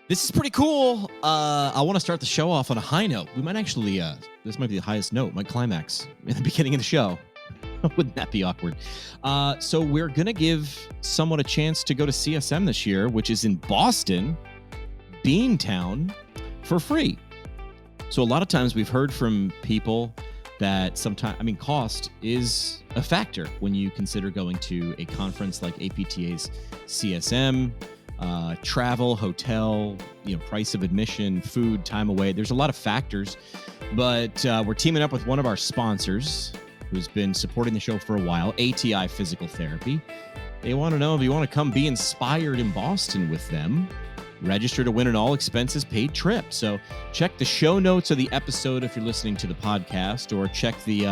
This is pretty cool. I want to start the show off on a high note. We might actually, this might be the highest note, my climax in the beginning of the show. Wouldn't that be awkward? So we're going to give someone a chance to go to CSM this year, which is in Boston, Beantown, for free. So a lot of times we've heard from people that sometimes, cost is a factor when you consider going to a conference like APTA's CSM. Travel, hotel, price of admission, food, time away. There's a lot of factors, but we're teaming up with one of our sponsors who's been supporting the show for a while, ATI Physical Therapy. They want to know if you want to come be inspired in Boston with them. Register to win an all expenses paid trip. So check the show notes of the episode if you're listening to the podcast, or check the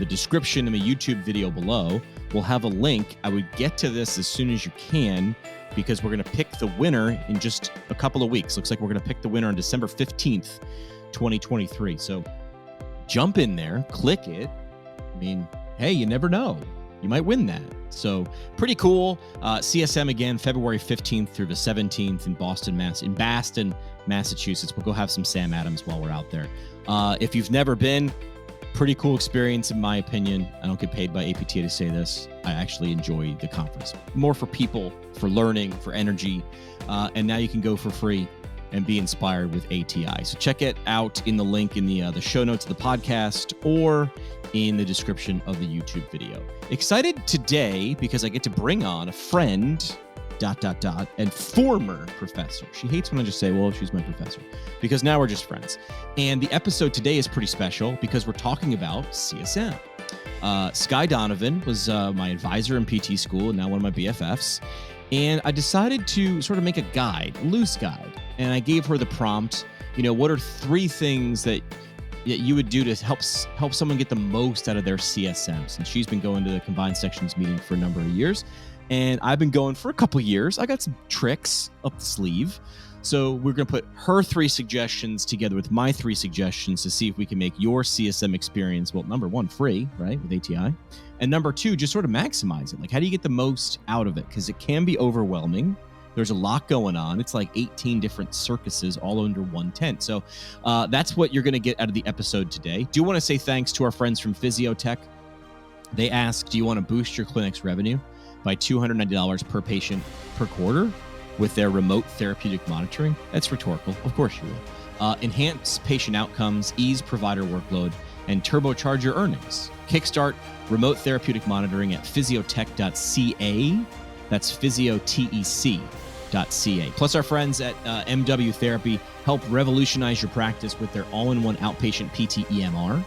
description of a YouTube video below. We'll have a link. I would get to this as soon as you can, because we're going to pick the winner in just a couple of weeks. Looks like we're going to pick the winner on December 15th, 2023. So jump in there, click it. Hey, you never know. You might win that. So pretty cool. CSM again, February 15th through the 17th in Boston, Massachusetts. We'll go have some Sam Adams while we're out there. If you've never been, pretty cool experience in my opinion. I don't get paid by APTA to say this. I actually enjoy the conference. More for people, for learning, for energy. And now you can go for free and be inspired with ATI. So check it out in the link in the show notes of the podcast or in the description of the YouTube video. Excited today because I get to bring on a friend, ... and former professor. She hates when I just say, well, she's my professor, because now we're just friends. And the episode today is pretty special because we're talking about CSM. Skye Donovan was my advisor in PT school and now one of my BFFs. And I decided to sort of make a guide, a loose guide. And I gave her the prompt, what are 3 things that you would do to help someone get the most out of their CSM? Since she's been going to the combined sections meeting for a number of years, and I've been going for a couple of years. I got some tricks up the sleeve. So we're going to put her 3 suggestions together with my 3 suggestions to see if we can make your CSM experience, well, number 1, free, right, with ATI. And number 2, just sort of maximize it. Like, how do you get the most out of it? Because it can be overwhelming. There's a lot going on. It's like 18 different circuses all under one tent. So that's what you're going to get out of the episode today. Do want to say thanks to our friends from Physiotech. They asked, do you want to boost your clinic's revenue by $290 per patient per quarter with their remote therapeutic monitoring? That's rhetorical. Of course you will. Enhance patient outcomes, ease provider workload, and turbocharge your earnings. Kickstart remote therapeutic monitoring at physiotech.ca. That's physiotech.ca. Plus our friends at MW Therapy help revolutionize your practice with their all-in-one outpatient PT EMR.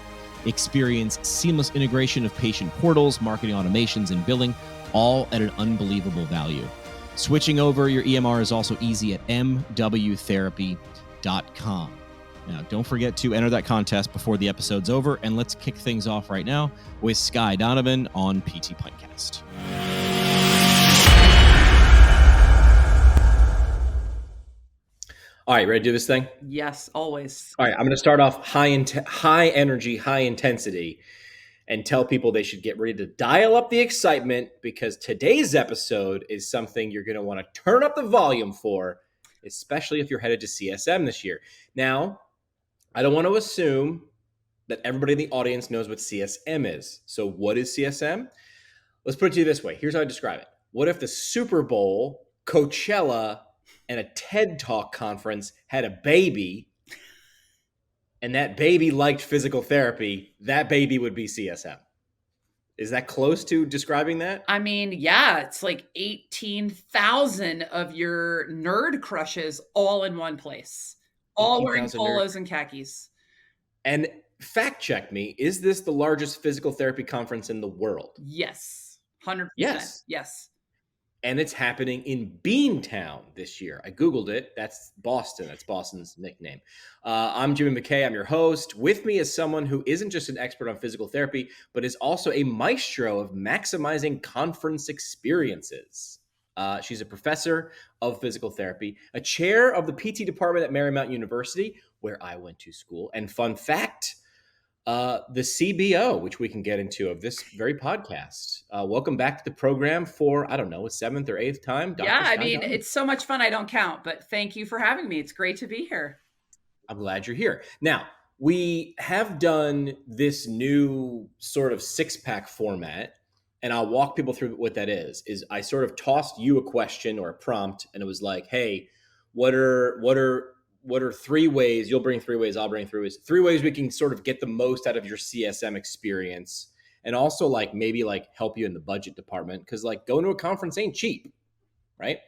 Experience seamless integration of patient portals, marketing automations, and billing, all at an unbelievable value. Switching over your EMR is also easy at mwtherapy.com. Now, don't forget to enter that contest before the episode's over, and let's kick things off right now with Skye Donovan on PT Podcast. All right, ready to do this thing? Yes, always. All right, I'm going to start off high energy, high intensity, and tell people they should get ready to dial up the excitement, because today's episode is something you're going to want to turn up the volume for, especially if you're headed to CSM this year. Now, I don't want to assume that everybody in the audience knows what CSM is. So what is CSM? Let's put it to you this way. Here's how I describe it. What if the Super Bowl, Coachella, and a TED Talk conference had a baby, and that baby liked physical therapy? That baby would be CSM. Is that close to describing that? Yeah, it's like 18,000 of your nerd crushes all in one place, all wearing polos and khakis. And fact check me, is this the largest physical therapy conference in the world? Yes, 100%. Yes. And it's happening in Beantown this year. I Googled it. That's Boston. That's Boston's nickname. I'm Jimmy McKay. I'm your host. With me is someone who isn't just an expert on physical therapy, but is also a maestro of maximizing conference experiences. She's a professor of physical therapy, a chair of the PT department at Marymount University, where I went to school. And fun fact, the CBO, which we can get into of this very podcast. Welcome back to the program for, I don't know, a 7th or 8th time, Dr. Yeah, I Skye mean, Donovan. it's so much fun. I don't count, but thank you for having me. It's great to be here. I'm glad you're here. Now, we have done this new sort of 6-pack format, and I'll walk people through what that is I sort of tossed you a question or a prompt, and it was like, hey, what are 3 ways, you'll bring 3 ways, I'll bring 3 ways, 3 ways we can sort of get the most out of your CSM experience, and also like maybe like help you in the budget department, because like going to a conference ain't cheap, right?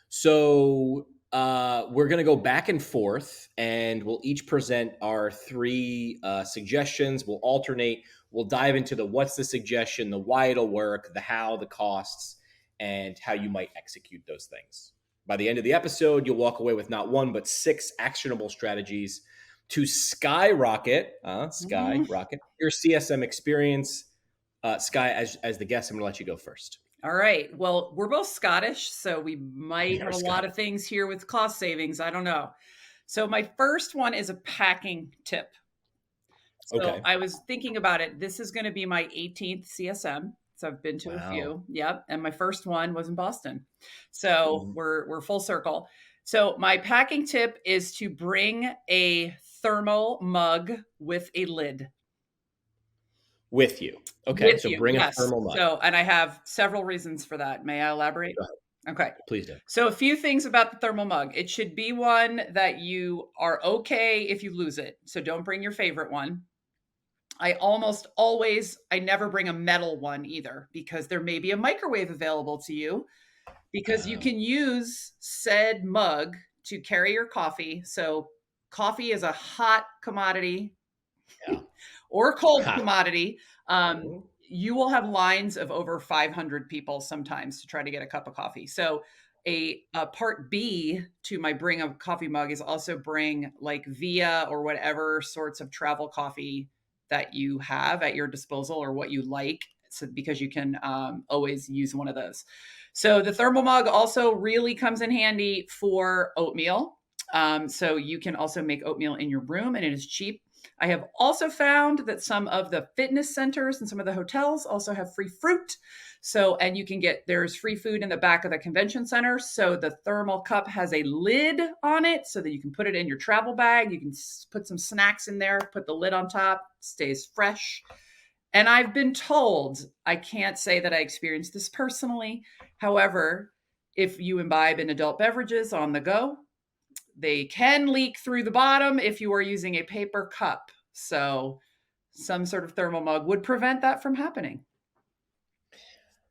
So we're going to go back and forth, and we'll each present our 3 suggestions. We'll alternate. We'll dive into the what's the suggestion, the why it'll work, the how, the costs, and how you might execute those things. By the end of the episode, you'll walk away with not 1, but 6 actionable strategies to skyrocket your CSM experience. Skye, as the guest, I'm going to let you go first. All right. Well, we're both Scottish, so we might have a lot of things here with cost savings. I don't know. So my first one is a packing tip. So okay. I was thinking about it. This is going to be my 18th CSM. So I've been to a few. Yep. And my first one was in Boston. So we're full circle. So my packing tip is to bring a thermal mug with a lid. With you. Okay. So bring a thermal mug. So, and I have several reasons for that. May I elaborate? Go ahead. Okay. Please do. So a few things about the thermal mug. It should be one that you are okay if you lose it. So don't bring your favorite one. I never bring a metal one either, because there may be a microwave available to you, because you can use said mug to carry your coffee. So coffee is a hot commodity. Yeah. Or cold commodity. You will have lines of over 500 people sometimes to try to get a cup of coffee. So a part B to my bring a coffee mug is also bring like Via or whatever sorts of travel coffee that you have at your disposal, or what you like, so because you can always use one of those. So the thermal mug also really comes in handy for oatmeal. So you can also make oatmeal in your room, and it is cheap. I have also found that some of the fitness centers and some of the hotels also have free fruit. So, and you can there's free food in the back of the convention center. So the thermal cup has a lid on it so that you can put it in your travel bag. You can put some snacks in there, put the lid on top, stays fresh. And I've been told, I can't say that I experienced this personally. However, if you imbibe in adult beverages on the go, they can leak through the bottom if you are using a paper cup. So some sort of thermal mug would prevent that from happening.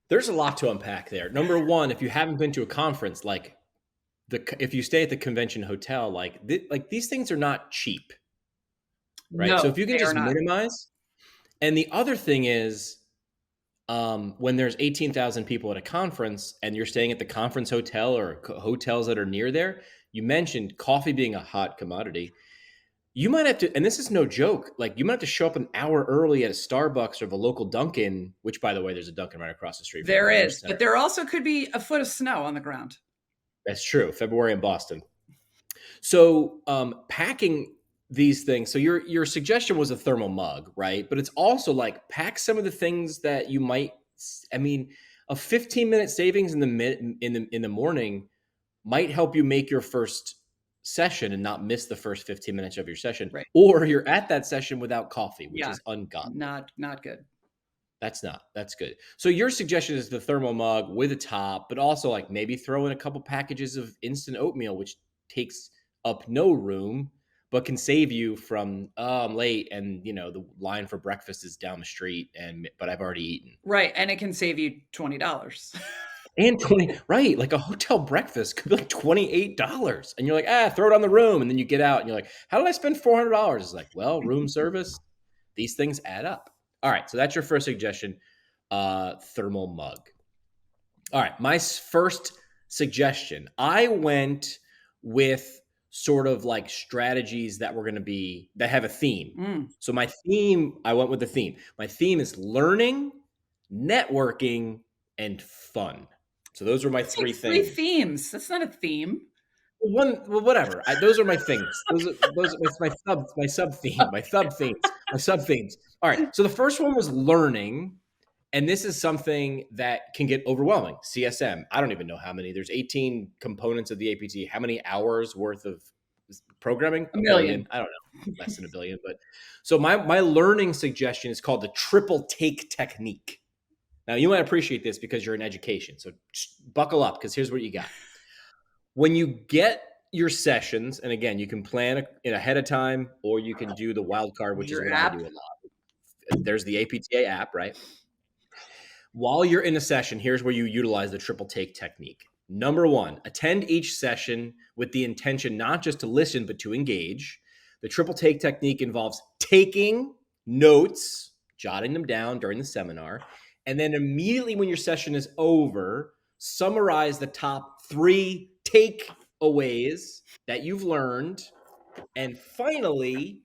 There's a lot to unpack there. Number one, if you haven't been to a conference, like if you stay at the convention hotel, like these things are not cheap, right? No, so if you can just minimize. And the other thing is, when there's 18,000 people at a conference and you're staying at the conference hotel or hotels that are near there, you mentioned coffee being a hot commodity. You might have to, and this is no joke, like you might have to show up an hour early at a Starbucks or the local Dunkin', which by the way, there's a Dunkin' right across the street. There is, but there also could be a foot of snow on the ground. That's true. February in Boston. So packing these things. So your suggestion was a thermal mug, right? But it's also like pack some of the things that you might, I mean, a 15-minute savings in the morning might help you make your first session and not miss the first 15 minutes of your session. Right. Or you're at that session without coffee, which is ungodly. Not good. That's good. So your suggestion is the thermal mug with a top, but also like maybe throw in a couple packages of instant oatmeal, which takes up no room, but can save you from, I'm late and the line for breakfast is down the street but I've already eaten. Right. And it can save you $20. And 20, right? Like a hotel breakfast could be like $28. And you're like, throw it on the room. And then you get out and you're like, how did I spend $400? It's like, well, room service, these things add up. All right. So that's your first suggestion, thermal mug. All right. My first suggestion, I went with sort of like strategies that were going to be, that have a theme. So I went with the theme. My theme is learning, networking, and fun. So those were my 3 things. 3 themes. That's not a theme. Whatever. Those are my things. Those are my sub themes. All right. So the first one was learning, and this is something that can get overwhelming. CSM. I don't even know how many. There's 18 components of the APT. How many hours worth of programming? A million. I don't know. Less than a billion. But so my learning suggestion is called the triple take technique. Now you might appreciate this because you're in education. So just buckle up, because here's what you got. When you get your sessions, and again, you can plan it ahead of time, or you can do the wild card, which is what I do a lot. There's the APTA app, right? While you're in a session, here's where you utilize the triple take technique. Number one, attend each session with the intention not just to listen, but to engage. The triple take technique involves taking notes, jotting them down during the seminar, and then immediately when your session is over, summarize the top 3 takeaways that you've learned, and finally,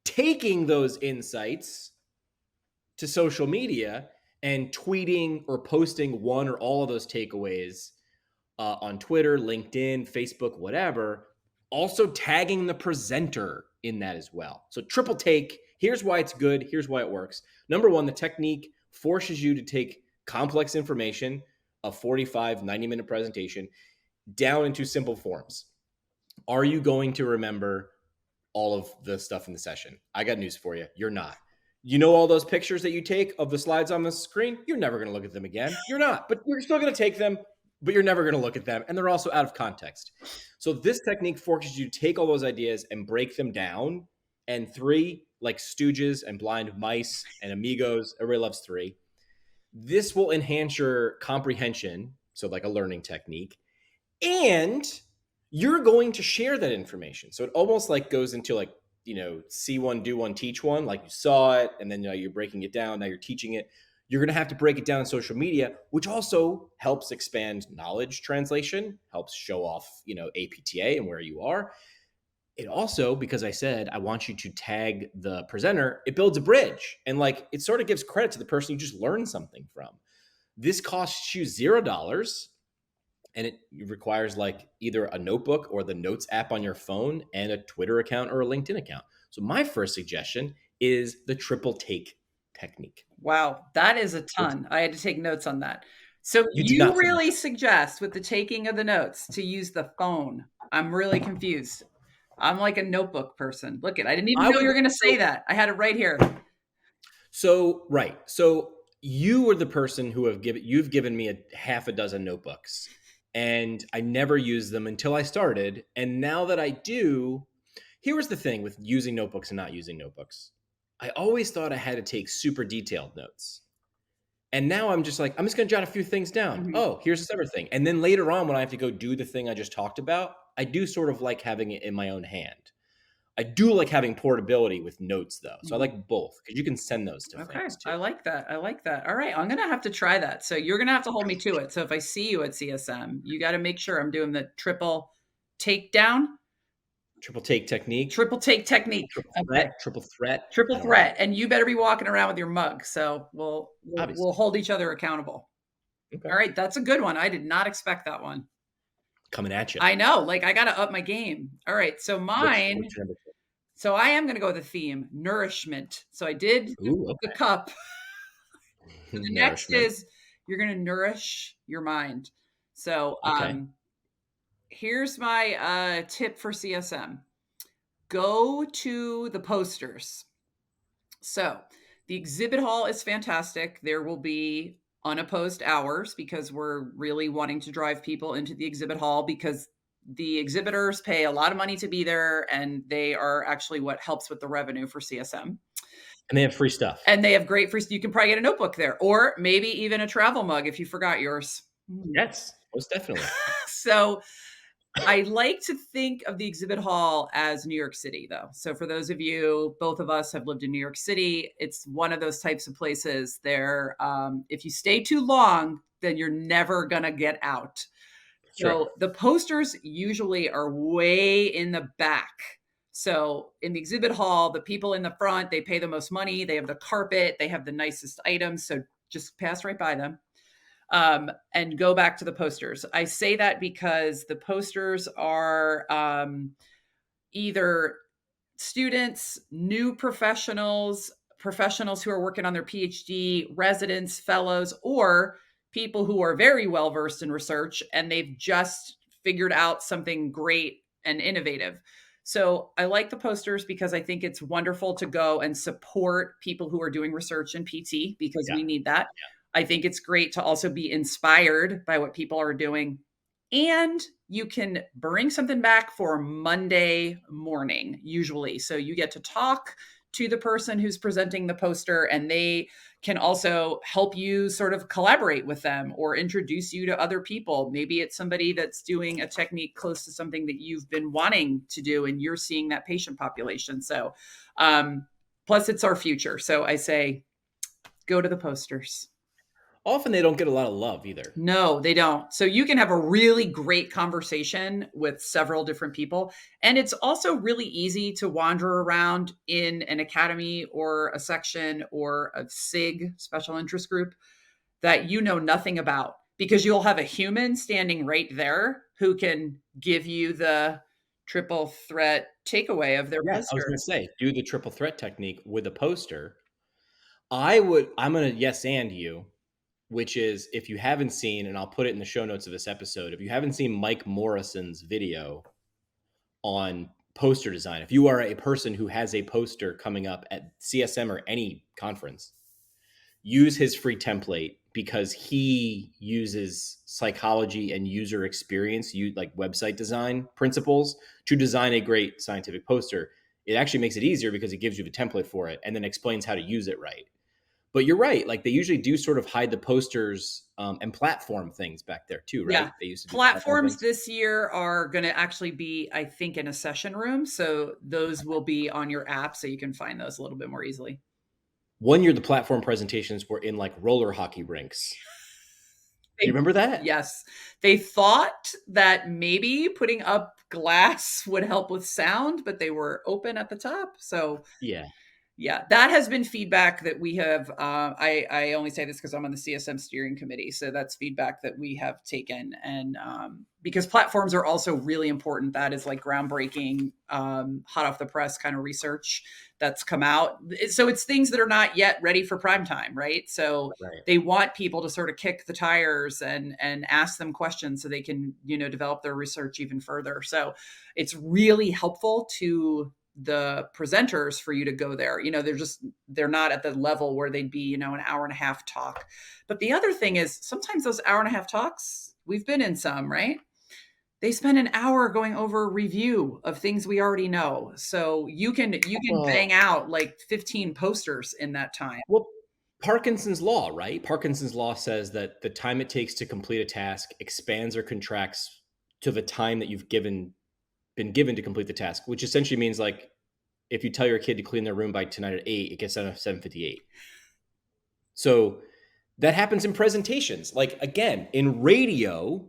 taking those insights to social media and tweeting or posting one or all of those takeaways on Twitter, LinkedIn, Facebook, whatever, also tagging the presenter in that as well. So triple take, here's why it's good, here's why it works. Number one, the technique forces you to take complex information, a 45, 90-minute presentation, down into simple forms. Are you going to remember all of the stuff in the session? I got news for you. You're not. You know all those pictures that you take of the slides on the screen? You're never going to look at them again. You're not, but you're still going to take them, but you're never going to look at them. And they're also out of context. So this technique forces you to take all those ideas and break them down. And 3, like Stooges and Blind Mice and Amigos, everybody loves 3. This will enhance your comprehension. So like a learning technique. And you're going to share that information. So it almost like goes into like, see one, do one, teach one, like you saw it, and then you're breaking it down. Now you're teaching it. You're going to have to break it down on social media, which also helps expand knowledge translation, helps show off, APTA and where you are. It also, because I said, I want you to tag the presenter, it builds a bridge. And like, it sort of gives credit to the person you just learned something from. This costs you $0. And it requires like either a notebook or the Notes app on your phone and a Twitter account or a LinkedIn account. So my first suggestion is the triple take technique. Wow, that is a ton. I had to take notes on that. So you really suggest with the taking of the notes to use the phone. I'm really confused. I'm like a notebook person. Look I didn't even know you were going to say that. I had it right here. So, right. So you were the person who you've given me a half a dozen notebooks. And I never used them until I started. And now that I do, here was the thing with using notebooks and not using notebooks. I always thought I had to take super detailed notes. And now I'm just like, I'm just going to jot a few things down. Mm-hmm. Oh, here's this other thing. And then later on, when I have to go do the thing I just talked about, I do sort of like having it in my own hand. I do like having portability with notes, though. So I like both because you can send those to friends too. I like that. All right. I'm going to have to try that. So you're going to have to hold me to it. So if I see you at CSM, you got to make sure I'm doing the triple takedown. Triple take technique. Triple take technique. Triple threat. Triple threat. And you better be walking around with your mug. So we'll hold each other accountable. Okay. All right. That's a good one. I did not expect that one. Coming at you. I know. Like I got to up my game. All right. So mine. So I am going to go with the theme, nourishment. So I did the cup. The next is you're going to nourish your mind. So here's my tip for CSM. Go to the posters. So the exhibit hall is fantastic. There will be unopposed hours because we're really wanting to drive people into the exhibit hall because the exhibitors pay a lot of money to be there, and they are actually what helps with the revenue for CSM. And they have free stuff. And they have great free stuff. You can probably get a notebook there, or maybe even a travel mug if you forgot yours. Yes, most definitely. So I like to think of the exhibit hall as New York City, though. So for those of you, both of us have lived in New York City. It's one of those types of places there. If you stay too long, then you're never going to get out. So the posters usually are way in the back. So in the exhibit hall, the people in the front, they pay the most money. They have the carpet. They have the nicest items. So just pass right by them. And go back to the posters. I say that because the posters are either students, new professionals, professionals who are working on their PhD, residents, fellows, or people who are very well versed in research and they've just figured out something great and innovative. So I like the posters because I think it's wonderful to go and support people who are doing research in PT because we need that. I think it's great to also be inspired by what people are doing. And you can bring something back for Monday morning, usually. So you get to talk to the person who's presenting the poster, and they can also help you sort of collaborate with them or introduce you to other people. Maybe it's somebody that's doing a technique close to something that you've been wanting to do, and you're seeing that patient population. So, plus it's our future. So I say, go to the posters. Often they don't get a lot of love either. No, they don't. So you can have a really great conversation with several different people. And it's also really easy to wander around in an academy or a section or a SIG, special interest group, that you know nothing about, because you'll have a human standing right there who can give you the triple threat takeaway of their poster. I was going to say, do the triple threat technique with a poster. I'm going to yes and you, which is, if you haven't seen, and I'll put it in the show notes of this episode, if you haven't seen Mike Morrison's video on poster design, if you are a person who has a poster coming up at CSM or any conference, use his free template, because he uses psychology and user experience, like website design principles, to design a great scientific poster. It actually makes it easier because it gives you the template for it and then explains how to use it right. But you're right. Like, they usually do sort of hide the posters and platform things back there too, right? Yeah. They used to do platforms this year are going to actually be, I think, in a session room. So those will be on your app, so you can find those a little bit more easily. One year, the platform presentations were in like roller hockey rinks. Do you remember that? Yes. They thought that maybe putting up glass would help with sound, but they were open at the top. So yeah, that has been feedback that we have. I only say this because I'm on the CSM steering committee. So that's feedback that we have taken. And because platforms are also really important. That is like groundbreaking, hot off the press kind of research that's come out. So it's things that are not yet ready for prime time, right? So they want people to sort of kick the tires and ask them questions so they can, develop their research even further. So it's really helpful to the presenters for you to go there. They're not at the level where they'd be, an hour and a half talk. But the other thing is, sometimes those hour and a half talks, we've been in some, right? They spend an hour going over a review of things we already know. So you can bang out like 15 posters in that time. Well, Parkinson's law, right? Parkinson's law says that the time it takes to complete a task expands or contracts to the time that you've been given to complete the task, which essentially means, like, if you tell your kid to clean their room by tonight at 8, it gets done at 7:58. So that happens in presentations. Like, again, in radio,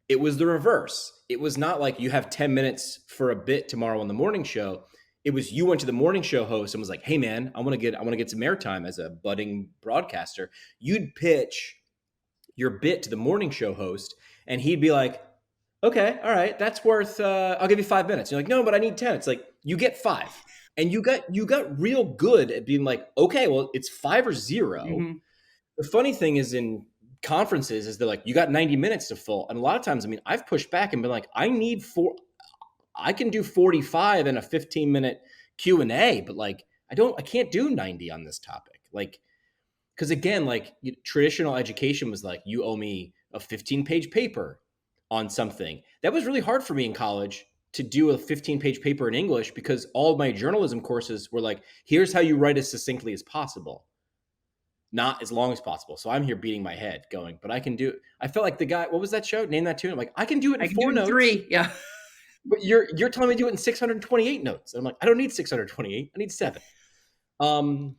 it was the reverse. It was not like you have 10 minutes for a bit tomorrow on the morning show. It was, you went to the morning show host and was like, "Hey man, I want to get some airtime as a budding broadcaster." You'd pitch your bit to the morning show host and he'd be like, "Okay, all right, that's worth, I'll give you 5 minutes." You're like, "No, but I need 10. It's like, you get 5. And you got real good at being like, "Okay, well, it's 5 or 0. Mm-hmm. The funny thing is, in conferences, is they're like, "You got 90 minutes to fill." And a lot of times, I've pushed back and been like, I can do 45 and a 15-minute Q&A, but like, I can't do 90 on this topic. Like, because again, like, traditional education was like, you owe me a 15-page paper on something. That was really hard for me in college, to do a 15-page paper in English, because all of my journalism courses were like, here's how you write as succinctly as possible, not as long as possible. So I'm here beating my head going, but I can do it. I felt like the guy, what was that show? Name that tune. I'm like, I can do it in 4 notes. 3, yeah. But you're telling me to do it in 628 notes. And I'm like, I don't need 628. I need 7. So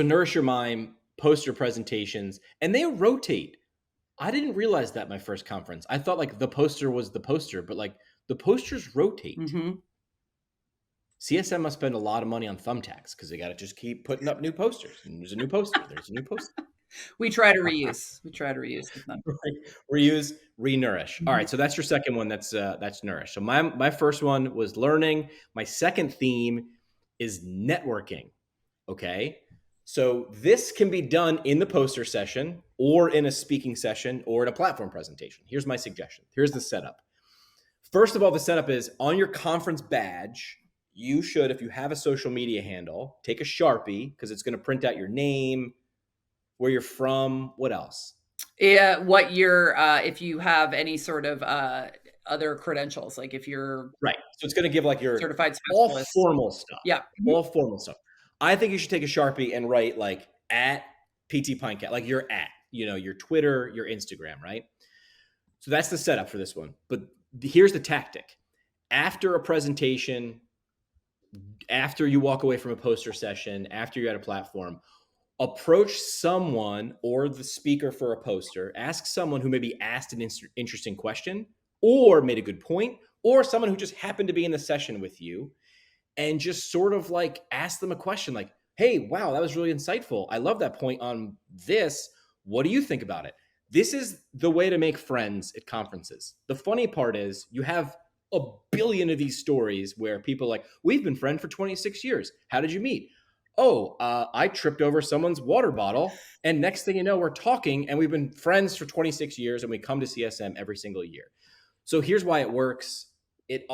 Nourish Your Mind, poster presentations, and they rotate. I didn't realize that my first conference. I thought like the poster was the poster, but like the posters rotate. Mm-hmm. CSM must spend a lot of money on thumbtacks because they got to just keep putting up new posters. And there's a new poster. There's a new poster. We try to reuse. With them. Reuse, re-nourish. All Mhm. right, so that's your second one. That's nourish. So my first one was learning. My second theme is networking. Okay, so this can be done in the poster session, or in a speaking session, or in a platform presentation. Here's my suggestion. Here's the setup. First of all, the setup is on your conference badge. You should, if you have a social media handle, take a Sharpie because it's going to print out your name, where you're from, what else? Yeah, what your if you have any sort of other credentials, like if you're Right. So it's going to give like your certified all specialist. formal stuff. Yeah. All formal stuff. I think you should take a Sharpie and write like at PT Pinecat, like your at, your Twitter, your Instagram, right? So that's the setup for this one. But here's the tactic. After a presentation, after you walk away from a poster session, after you're at a platform, approach someone or the speaker for a poster, ask someone who maybe asked an interesting question or made a good point, or someone who just happened to be in the session with you, and just sort of like ask them a question like, hey, wow, that was really insightful. I love that point on this. What do you think about it? This is the way to make friends at conferences. The funny part is you have a billion of these stories where people are like, we've been friends for 26 years. How did you meet? Oh, I tripped over someone's water bottle. And next thing you know, we're talking and we've been friends for 26 years and we come to CSM every single year. So here's why it works. It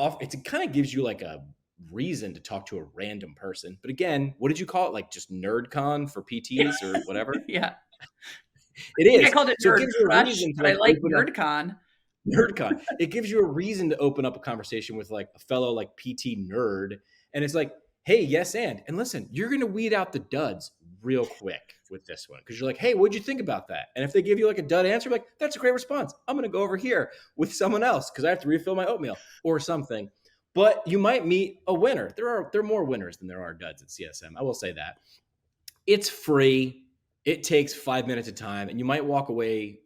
kind of gives you like a reason to talk to a random person. But again, what did you call it? Like just NerdCon for PTs or whatever? Yeah. It I think is. I called it So it Nerd gives you a Crush, reason to but I like like open up NerdCon. NerdCon. It gives you a reason to open up a conversation with like a fellow like PT nerd. And it's like, hey, yes, and listen, you're going to weed out the duds real quick with this one. Cause you're like, hey, what'd you think about that? And if they give you like a dud answer, like, that's a great response. I'm going to go over here with someone else because I have to refill my oatmeal or something. But you might meet a winner. There are more winners than there are duds at CSM. I will say that. It's free. It takes 5 minutes of time, and you might walk away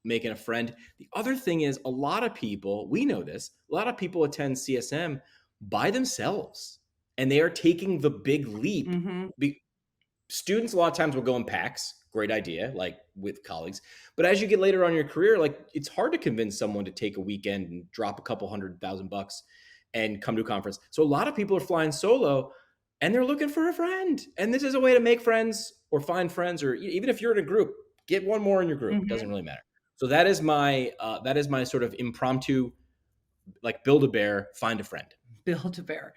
making a friend. The other thing is, a lot of people, we know this, a lot of people attend CSM by themselves, and they are taking the big leap. Mm-hmm. Students a lot of times will go in packs. Great idea, like with colleagues. But as you get later on in your career, like it's hard to convince someone to take a weekend and drop a couple $100,000 and come to a conference. So a lot of people are flying solo and they're looking for a friend. And this is a way to make friends or find friends, or even if you're in a group, get one more in your group. It doesn't really matter. So that is my sort of impromptu, like build a bear, find a friend. Build a bear.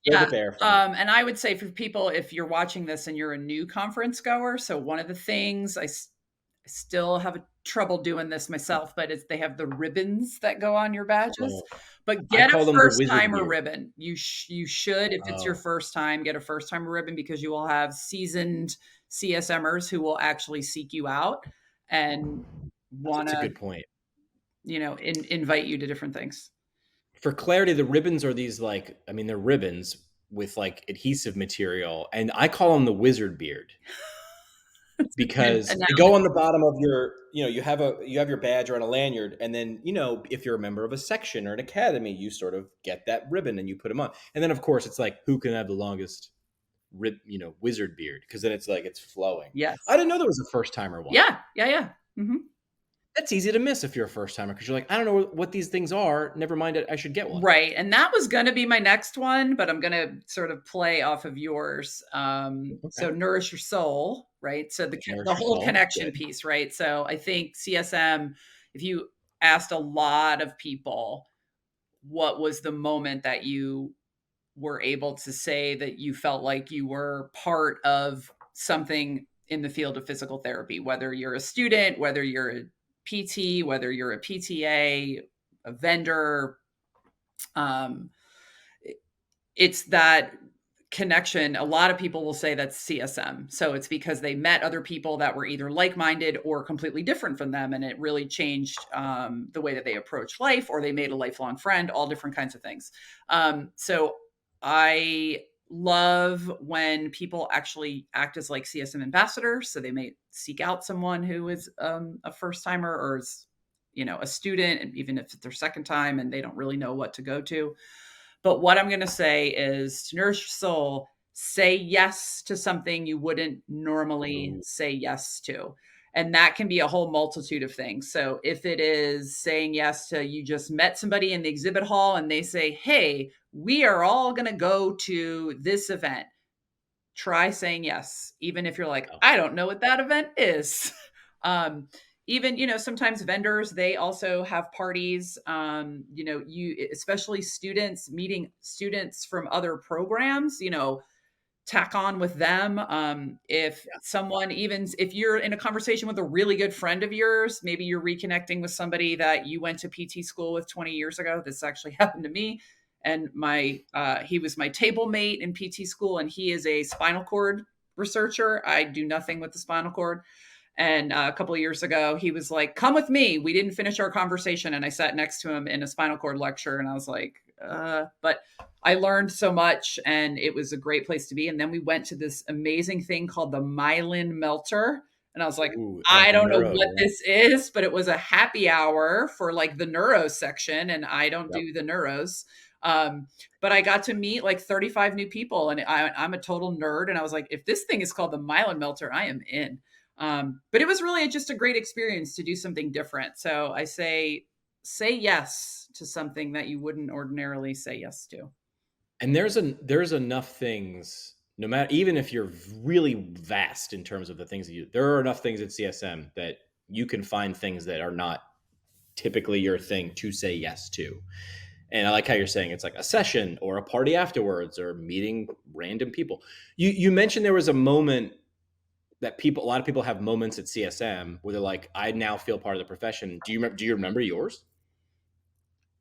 Build Yeah. a bear. And I would say for people, if you're watching this and you're a new conference goer, so one of the things I still have trouble doing this myself, but they have the ribbons that go on your badges. But get a first timer ribbon. You should, if it's your first time, get a first timer ribbon because you will have seasoned CSMers who will actually seek you out and want to. That's a good point. Invite you to different things. For clarity, the ribbons are these they're ribbons with like adhesive material, and I call them the wizard beard because they go on the bottom of your, you have your badge or on a lanyard, and then, if you're a member of a section or an academy, you sort of get that ribbon and you put them on. And then of course it's like, who can have the longest wizard beard? Because then it's like, it's flowing. Yes. I didn't know there was a first timer one. Yeah. Mm-hmm. That's easy to miss if you're a first timer because you're like, I don't know what these things are. Never mind, I should get one. Right. And that was going to be my next one, but I'm going to sort of play off of yours. So nourish your soul, right? So the whole connection piece, right? So I think CSM, if you asked a lot of people, what was the moment that you were able to say that you felt like you were part of something in the field of physical therapy, whether you're a student, whether you're a PT, whether you're a PTA, a vendor, it's that connection. A lot of people will say that's CSM. So it's because they met other people that were either like-minded or completely different from them. And it really changed the way that they approach life, or they made a lifelong friend, all different kinds of things. So I love when people actually act as like CSM ambassadors. So they may seek out someone who is a first timer or is, a student, and even if it's their second time and they don't really know what to go to. But what I'm going to say is, to nourish your soul, say yes to something you wouldn't normally say yes to. And that can be a whole multitude of things. So if it is saying yes to, you just met somebody in the exhibit hall and they say, hey, we are all going to go to this event, try saying yes, even if you're like, I don't know what that event is. Even, sometimes vendors, they also have parties, especially students meeting students from other programs, tack on with them. If you're in a conversation with a really good friend of yours, maybe you're reconnecting with somebody that you went to PT school with 20 years ago. This actually happened to me. And he was my table mate in PT school, and he is a spinal cord researcher. I do nothing with the spinal cord. And a couple of years ago, he was like, come with me. We didn't finish our conversation. And I sat next to him in a spinal cord lecture. And I was like, but I learned so much, and it was a great place to be. And then we went to this amazing thing called the myelin melter. And I was like, I don't know what this is, but it was a happy hour for like the neuro section. And I don't do the neuros. But I got to meet like 35 new people, and I'm a total nerd. And I was like, if this thing is called the myelin melter, I am in. But it was really just a great experience to do something different. So I say yes to something that you wouldn't ordinarily say yes to. And there's enough things, no matter, even if you're really vast in terms of the things that you do, there are enough things at CSM that you can find things that are not typically your thing to say yes to. And I like how you're saying it's like a session or a party afterwards or meeting random people. You mentioned there was a moment that a lot of people have moments at CSM where they're like, I now feel part of the profession. Do you remember yours?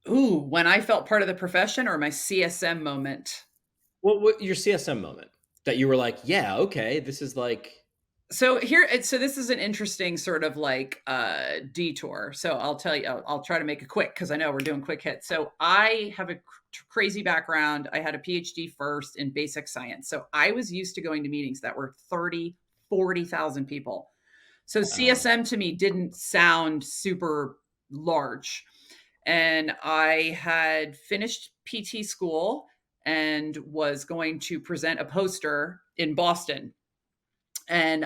Ooh, when I felt part of the profession, or my CSM moment? What your CSM moment that you were like, yeah, okay, this is like. So this is an interesting sort of like detour. So I'll tell you, I'll try to make it quick because I know we're doing quick hits. So I have a crazy background. I had a PhD first in basic science. So I was used to going to meetings that were 40,000 people. So CSM to me didn't sound super large. And I had finished PT school and was going to present a poster in Boston. And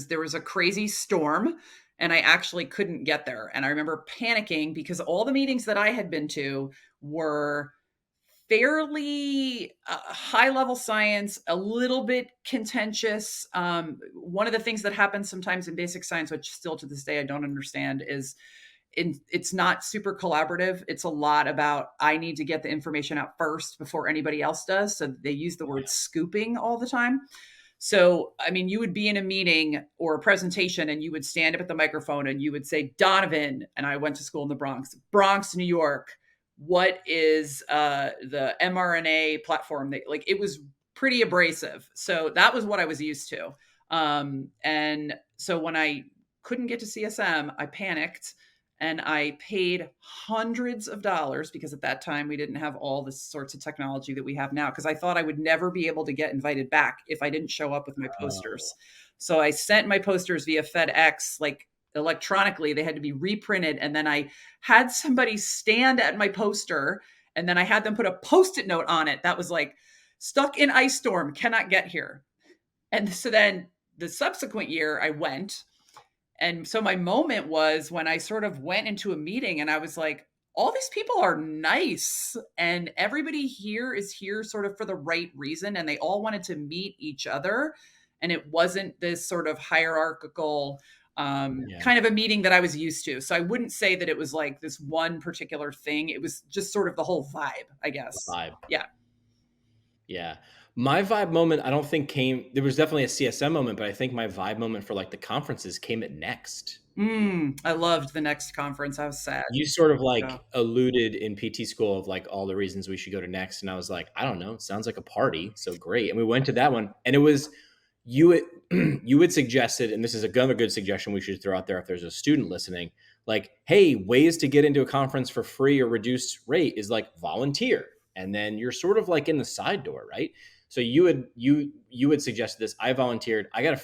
there was a crazy storm, and I actually couldn't get there. And I remember panicking because all the meetings that I had been to were fairly high level science, a little bit contentious. One of the things that happens sometimes in basic science, which still to this day I don't understand, is it's not super collaborative. It's a lot about, I need to get the information out first before anybody else does. So they use the word scooping all the time. So, I mean, you would be in a meeting or a presentation and you would stand up at the microphone and you would say, Donovan, and I went to school in the Bronx, New York. What is the mRNA platform? It was pretty abrasive. So that was what I was used to. And so when I couldn't get to CSM, I panicked. And I paid hundreds of dollars, because at that time we didn't have all the sorts of technology that we have now, because I thought I would never be able to get invited back if I didn't show up with my posters. So I sent my posters via FedEx, like electronically. They had to be reprinted. And then I had somebody stand at my poster, and then I had them put a Post-it note on it that was like, stuck in ice storm, cannot get here. And so then the subsequent year I went. And so my moment was when I sort of went into a meeting and I was like, all these people are nice, and everybody here is here sort of for the right reason. And they all wanted to meet each other. And it wasn't this sort of hierarchical kind of a meeting that I was used to. So I wouldn't say that it was like this one particular thing. It was just sort of the whole vibe, I guess. The vibe. Yeah. Yeah. My vibe moment, I don't think there was definitely a CSM moment, but I think my vibe moment for like the conferences came at Next. I loved the Next conference. I was sad. You sort of like alluded in PT school of like all the reasons we should go to Next. And I was like, I don't know. It sounds like a party. So great. And we went to that one, and it was, you had suggested, and this is another good suggestion we should throw out there if there's a student listening, like, hey, ways to get into a conference for free or reduced rate is like volunteer. And then you're sort of like in the side door, right? So you had suggested this. I volunteered. I got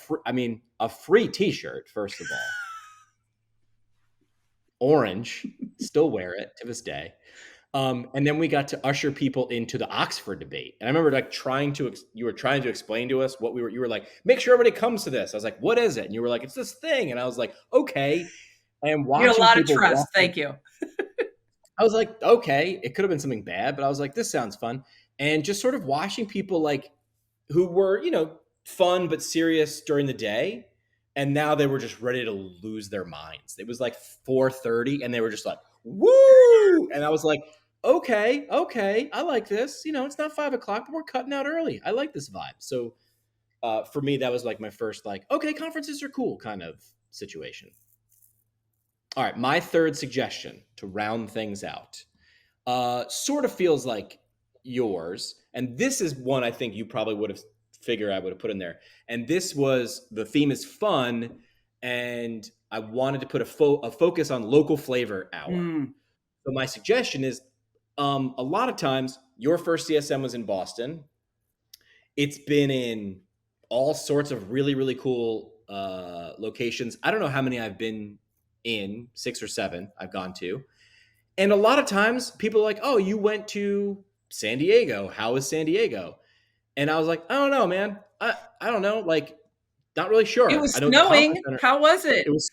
a free T-shirt, first of all. Orange, still wear it to this day. And then we got to usher people into the Oxford debate. And I remember like you were trying to explain to us you were like, make sure everybody comes to this. I was like, what is it? And you were like, it's this thing. And I was like, okay. And You had a watching lot of people trust. walk, Thank you. I was like, okay, it could have been something bad, but I was like, this sounds fun. And just sort of watching people like who were, fun but serious during the day. And now they were just ready to lose their minds. It was like 4:30 and they were just like, woo. And I was like, okay, I like this. It's not 5 o'clock, but we're cutting out early. I like this vibe. So for me, that was like my first like, okay, conferences are cool kind of situation. All right, my third suggestion to round things out sort of feels like yours. And this is one I think you probably would have figured I would have put in there. And this was the theme is fun. And I wanted to put a focus on local flavor hour. So my suggestion is a lot of times your first CSM was in Boston. It's been in all sorts of really, really cool locations. I don't know how many I've been in, 6 or 7 I've gone to. And a lot of times people are like, oh, you went to San Diego. How is San Diego? And I was like, I don't know, man. I don't know. Like, not really sure. It was I know snowing. the center, How was it? it was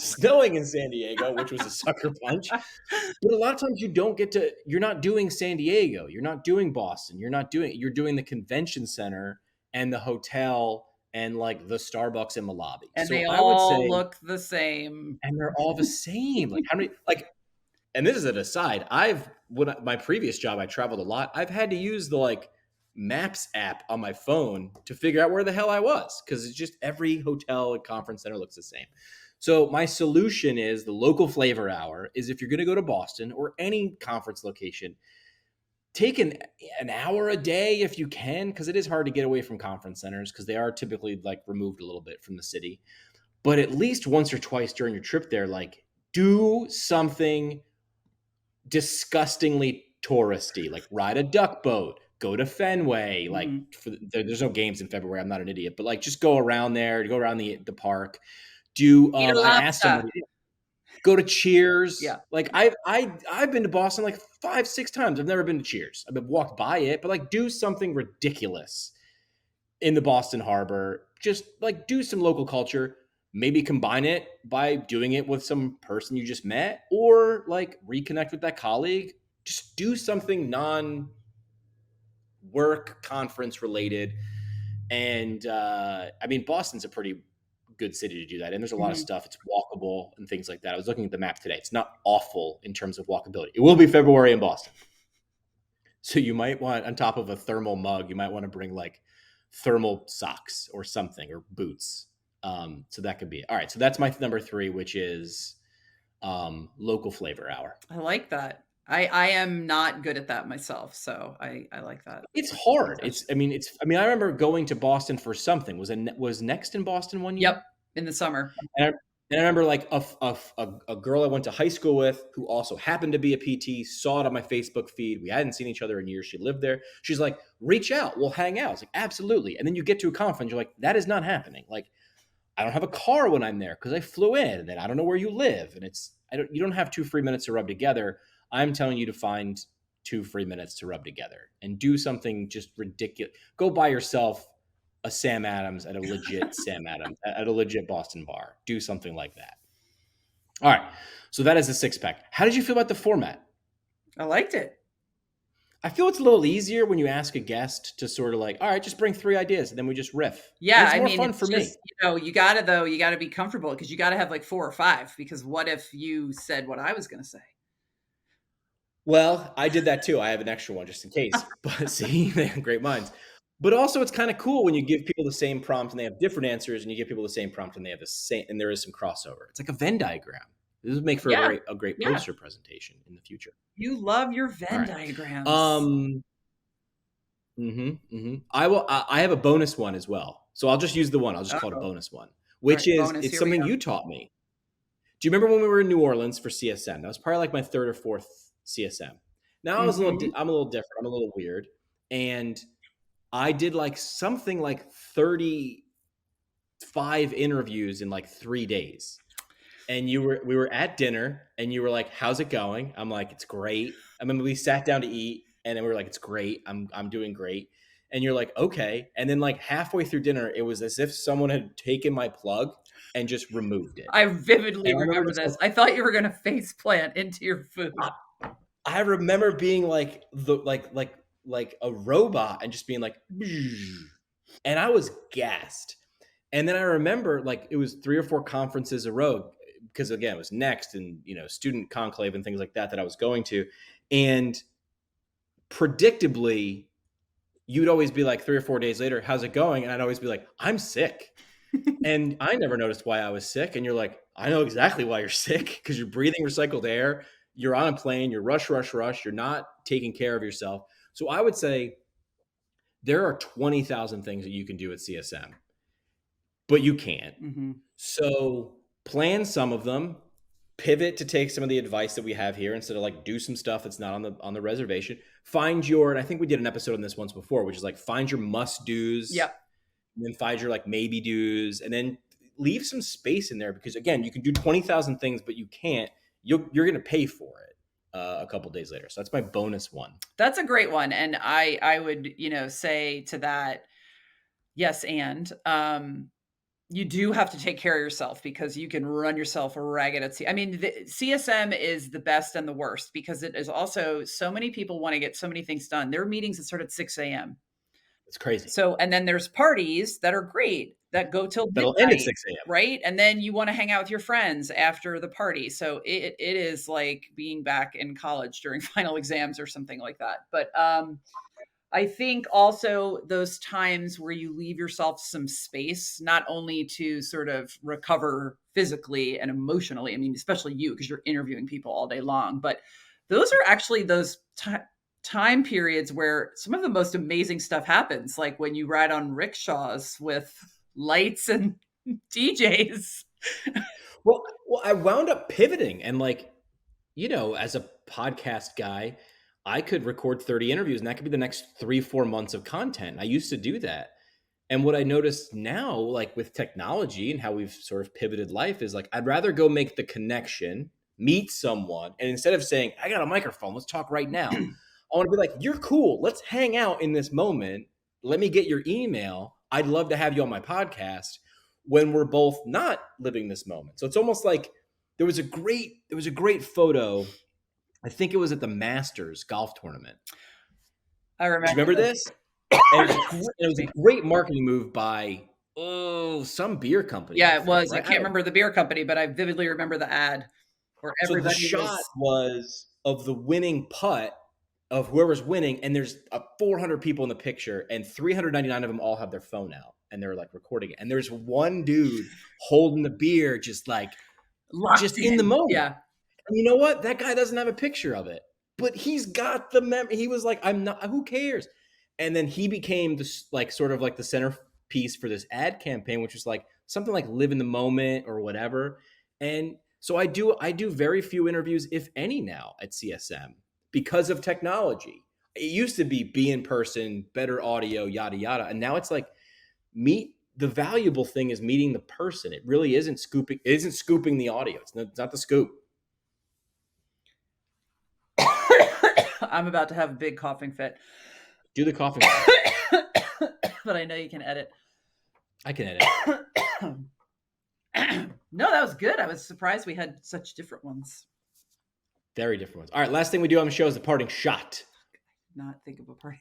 snowing in San Diego, which was a sucker punch. But a lot of times you're not doing San Diego. You're not doing Boston. You're doing the convention center and the hotel and like the Starbucks in the lobby. And so they I would all say, look the same. and they're all the same. Like how many, like, and this is an aside. My previous job, I traveled a lot. I've had to use the like Maps app on my phone to figure out where the hell I was because it's just every hotel and conference center looks the same. So my solution is the local flavor hour is if you're going to go to Boston or any conference location, take an hour a day if you can, because it is hard to get away from conference centers because they are typically like removed a little bit from the city. But at least once or twice during your trip there, like do something disgustingly touristy, like ride a duck boat, go to Fenway. Like there's no games in February. I'm not an idiot, but like just go around there, go around the park. I asked somebody, go to Cheers. Yeah. Like I've been to Boston like 5-6 times. I've never been to Cheers. I've been walked by it, but like do something ridiculous in the Boston Harbor. Just like do some local culture. Maybe combine it by doing it with some person you just met or like reconnect with that colleague. Just do something non-work conference related. And I mean, Boston's a pretty good city to do that. And there's a lot of stuff. It's walkable and things like that. I was looking at the map today. It's not awful in terms of walkability. It will be February in Boston. So you might want, on top of a thermal mug, you might want to bring like thermal socks or something or boots. So that could be it. All right. So that's my number 3, which is local flavor hour. I like that. I am not good at that myself, so I like that. It's hard. I mean, I remember going to Boston for something. Was Next in Boston one year? Yep, in the summer. And I remember like a girl I went to high school with who also happened to be a PT, saw it on my Facebook feed. We hadn't seen each other in years. She lived there. She's like, reach out. We'll hang out. It's like, absolutely. And then you get to a conference. You're like, that is not happening. Like, I don't have a car when I'm there because I flew in, and then I don't know where you live. And you don't have 2 free minutes to rub together. I'm telling you to find 2 free minutes to rub together and do something just ridiculous. Go buy yourself a Sam Adams at a legit Sam Adams at a legit Boston bar. Do something like that. All right. So that is the 6-pack. How did you feel about the format? I liked it. I feel it's a little easier when you ask a guest to sort of like, all right, just bring 3 ideas and then we just riff. Yeah, it's more fun for me. You gotta be comfortable because you gotta have like 4 or 5 because what if you said what I was gonna say? Well, I did that too. I have an extra one just in case. But see, they have great minds. But also it's kind of cool when you give people the same prompt and they have different answers, and you give people the same prompt and they have the same, and there is some crossover. It's like a Venn diagram. This would make for a great poster presentation in the future. You love your Venn diagrams. I have a bonus one as well. So I'll just use the one. I'll just call it a bonus one, which is it's something you taught me. Do you remember when we were in New Orleans for CSM? That was probably like my 3rd or 4th CSM. Now I'm a little different. I'm a little weird. And I did like something like 35 interviews in like 3 days. and we were at dinner, and you were like, "How's it going?" I'm like, "It's great." I remember we sat down to eat, and then we were like, "It's great. I'm doing great." And you're like, "Okay." And then like halfway through dinner, it was as if someone had taken my plug and just removed it. I vividly And I remember remember just this. I thought you were going to face plant into your food. I remember being like like a robot and just being like, and I was gassed. And then I remember like it was 3 or 4 conferences a row because again it was Next and student conclave and things like that I was going to, and predictably you'd always be like 3 or 4 days later, "How's it going?" And I'd always be like, "I'm sick." And I never noticed why I was sick. And you're like, "I know exactly why you're sick because you're breathing recycled air. You're on a plane. You're rush, rush, rush. You're not taking care of yourself." So I would say there are 20,000 things that you can do at CSM, but you can't. Mm-hmm. So plan some of them, pivot to take some of the advice that we have here instead of like do some stuff that's not on the reservation. Find your, and I think we did an episode on this once before, which is like find your must do's. Yep. And then find your like maybe do's, and then leave some space in there because again, you can do 20,000 things, but you can't. You're going to pay for it a couple days later. So that's my bonus one. That's a great one, and I would say to that, yes, and you do have to take care of yourself because you can run yourself ragged at I mean, the CSM is the best and the worst because it is also so many people want to get so many things done. There are meetings that start at 6 a.m. It's crazy. So, and then there's parties that are great that go till That'll midnight, end at 6 a.m. right? And then you want to hang out with your friends after the party. So it is like being back in college during final exams or something like that. But I think also those times where you leave yourself some space, not only to sort of recover physically and emotionally, I mean, especially you, because you're interviewing people all day long, but those are actually those time periods where some of the most amazing stuff happens, like when you ride on rickshaws with lights and DJs. Well, I wound up pivoting and like, as a podcast guy, I could record 30 interviews and that could be the next 3-4 months of content. I used to do that. And what I noticed now, like with technology and how we've sort of pivoted life is like, I'd rather go make the connection, meet someone. And instead of saying, "I got a microphone, let's talk right now," I want to be like, "You're cool. Let's hang out in this moment. Let me get your email. I'd love to have you on my podcast," when we're both not living this moment. So it's almost like there was a great photo. I think it was at the Masters golf tournament. I remember. Do you remember this? And it was a great marketing move by some beer company. Yeah, it was. Right? I can't remember the beer company, but I vividly remember the ad where everybody. So the shot was of the winning putt of whoever's winning, and there's 400 people in the picture, and 399 of them all have their phone out, and they're like recording it. And there's one dude holding the beer, just like just in the moment. Yeah. And you know what? That guy doesn't have a picture of it, but he's got the memory. He was like, "I'm not. Who cares?" And then he became this like sort of like the centerpiece for this ad campaign, which was like something like live in the moment or whatever. And so I do very few interviews, if any, now at CSM because of technology. It used to be in person, better audio, yada yada, and now it's like meet. The valuable thing is meeting the person. It really isn't scooping. It isn't scooping the audio. It's not the scoop. I'm about to have a big coughing fit. Do the coughing fit. But I know you can edit. I can edit. No, that was good. I was surprised we had such different ones. Very different ones. All right, last thing we do on the show is the parting shot. Not think of a parting.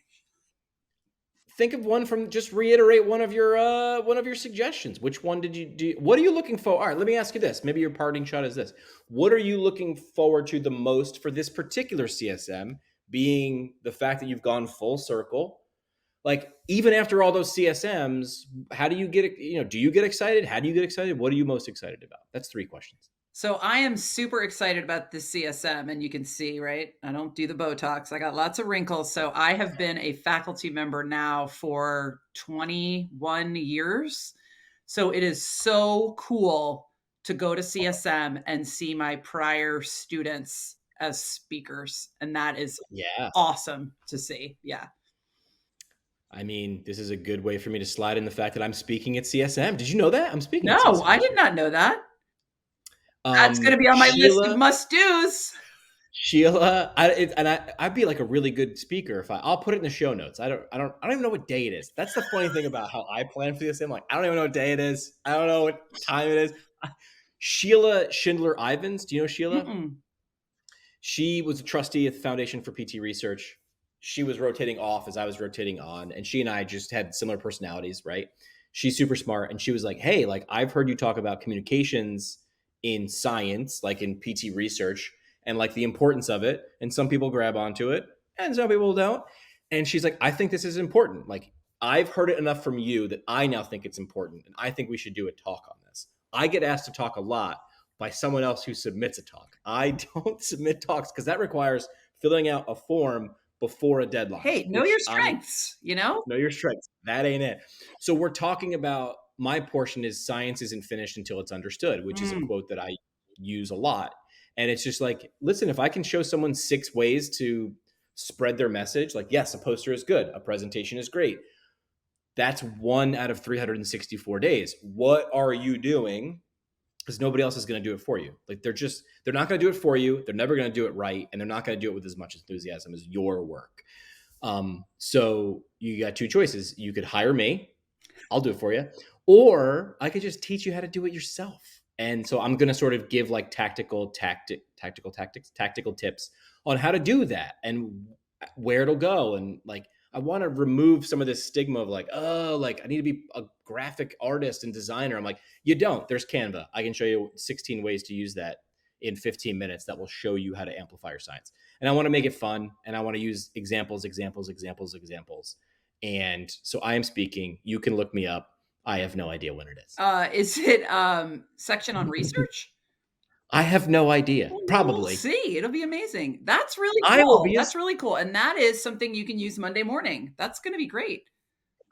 Think of one from. Just reiterate one of your suggestions. Which one did you do? What are you looking for? All right, let me ask you this. Maybe your parting shot is this. What are you looking forward to the most for this particular CSM? Being the fact that you've gone full circle. Like even after all those CSMs, how do you get? Do you get excited? How do you get excited? What are you most excited about? That's 3 questions. So I am super excited about this CSM, and you can see, right? I don't do the Botox. I got lots of wrinkles. So I have been a faculty member now for 21 years. So it is so cool to go to CSM and see my prior students as speakers. And that is awesome to see. Yeah. I mean, this is a good way for me to slide in the fact that I'm speaking at CSM. Did you know that? I'm speaking at No, CSM. I did not know that. That's going to be on my list Sheila, of must-dos. Sheila, I'd be like a really good speaker if I'll put it in the show notes. I don't even know what day it is. That's the funny thing about how I plan for this. I'm like, I don't even know what day it is. I don't know what time it is. Sheila Schindler-Ivins. Do you know Sheila? Mm-mm. She was a trustee at the Foundation for PT Research. She was rotating off as I was rotating on, and she and I just had similar personalities, right? She's super smart, and she was like, hey, like, I've heard you talk about communications in science, like in PT research, and like the importance of it. And some people grab onto it and some people don't. And she's like, I think this is important. Like, I've heard it enough from you that I now think it's important. And I think we should do a talk on this. I get asked to talk a lot by someone else who submits a talk. I don't submit talks because that requires filling out a form before a deadline. Hey, know your strengths, Know your strengths. That ain't it. So we're talking about, my portion is science isn't finished until it's understood, which is a quote that I use a lot. And it's just like, listen, if I can show someone 6 ways to spread their message, like, yes, a poster is good, a presentation is great. That's 1 out of 364 days. What are you doing? Because nobody else is going to do it for you. Like, they're not going to do it for you. They're never going to do it right. And they're not going to do it with as much enthusiasm as your work. So you got 2 choices. You could hire me. I'll do it for you. Or I could just teach you how to do it yourself. And so I'm going to sort of give like tactical tips on how to do that and where it'll go. And like, I want to remove some of this stigma of like, oh, like I need to be a graphic artist and designer. I'm like, you don't. There's Canva. I can show you 16 ways to use that in 15 minutes that will show you how to amplify your science. And I want to make it fun. And I want to use examples. And so I am speaking. You can look me up. I have no idea when it is. Is it section on research? I have no idea. Well, Probably. We'll see. It'll be amazing. That's really cool. That's really cool. And that is something you can use Monday morning. That's going to be great.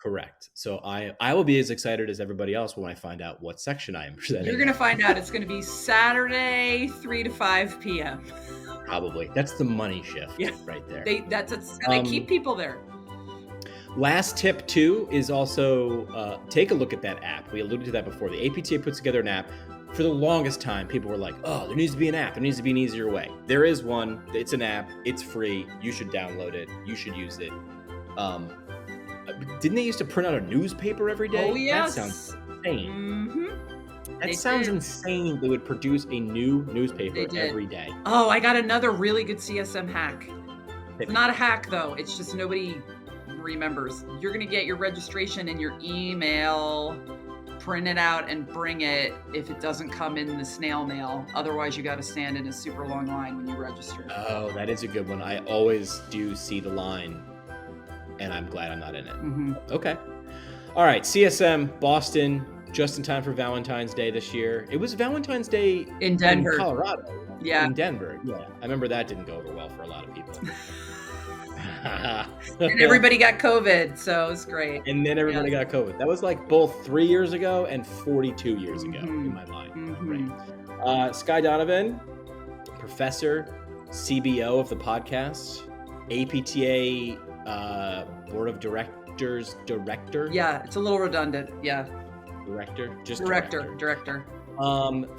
Correct. So I will be as excited as everybody else when I find out what section I am presenting. You're going to find out it's going to be Saturday, 3 to 5 p.m. Probably. That's the money shift right there. They keep people there. Last tip too is also take a look at that app. We alluded to that before. The APTA puts together an app. For the longest time, people were like, oh, there needs to be an app. There needs to be an easier way. There is one. It's an app. It's free. You should download it. You should use it. Didn't they used to print out a newspaper every day? Oh, yes. That sounds insane. Mm-hmm. That sounds insane. They would produce a new newspaper every day. Oh, I got another really good CSM hack. It's not a hack, though. It's just nobody remembers. You're going to get your registration in your email, print it out and bring it if it doesn't come in the snail mail. Otherwise, you got to stand in a super long line when you register. Oh, that is a good one. I always do see the line, and I'm glad I'm not in it. Mm-hmm. Okay. All right. CSM Boston, just in time for Valentine's Day this year. It was Valentine's Day in Denver, Colorado. Yeah. In Denver. Yeah. I remember that didn't go over well for a lot of people. And everybody got COVID, so it was great. And then everybody got COVID. That was like both 3 years ago and 42 years ago in my mind. Mm-hmm. Right. Skye Donovan, professor, CBO of the podcast, APTA Board of Directors director. Yeah, it's a little redundant. Yeah. Director. Director.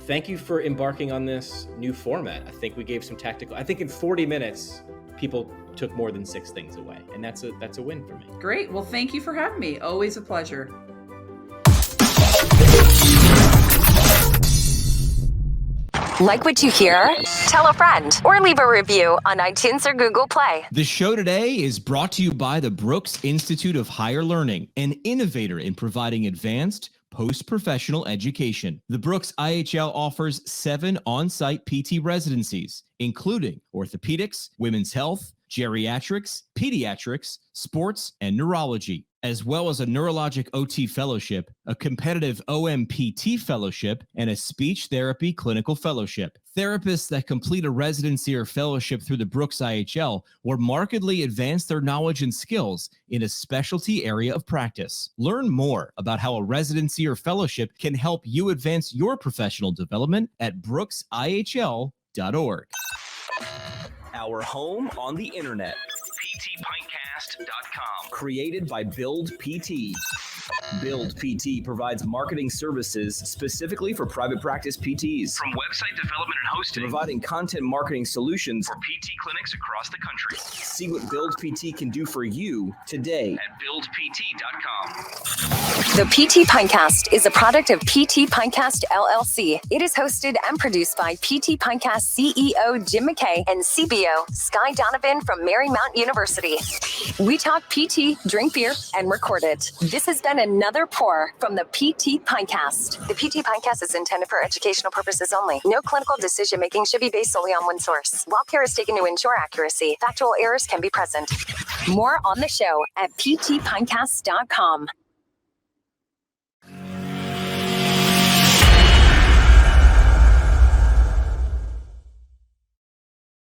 Thank you for embarking on this new format. I think we gave some tactical. I think in 40 minutes, people took more than 6 things away, and that's a win for me. Great. Well, thank you for having me. Always a pleasure. Like what you hear? Tell a friend or leave a review on iTunes or Google Play. The show today is brought to you by the Brooks Institute of Higher Learning, an innovator in providing advanced post-professional education. The Brooks IHL offers 7 on-site PT residencies, including orthopedics, women's health, geriatrics, pediatrics, sports, and neurology, as well as a neurologic OT fellowship, a competitive OMPT fellowship, and a speech therapy clinical fellowship. Therapists that complete a residency or fellowship through the Brooks IHL will markedly advance their knowledge and skills in a specialty area of practice. Learn more about how a residency or fellowship can help you advance your professional development at brooksihl.org. Our home on the internet. PTPintcast.com. Created by Build PT. Build PT provides marketing services specifically for private practice PTs. From website development and hosting, Providing content marketing solutions for PT clinics across the country. See what Build PT can do for you today. At buildpt.com. The PT Pinecast is a product of PT Pinecast LLC. It is hosted and produced by PT Pinecast CEO Jim McKay and CBO Skye Donovan from Marymount University. We talk PT, drink beer, and record it. This has been another pour from the PT Pinecast. The PT Pinecast is intended for educational purposes only. No clinical decision making should be based solely on one source. While care is taken to ensure accuracy, factual errors can be present. More on the show at ptpinecast.com.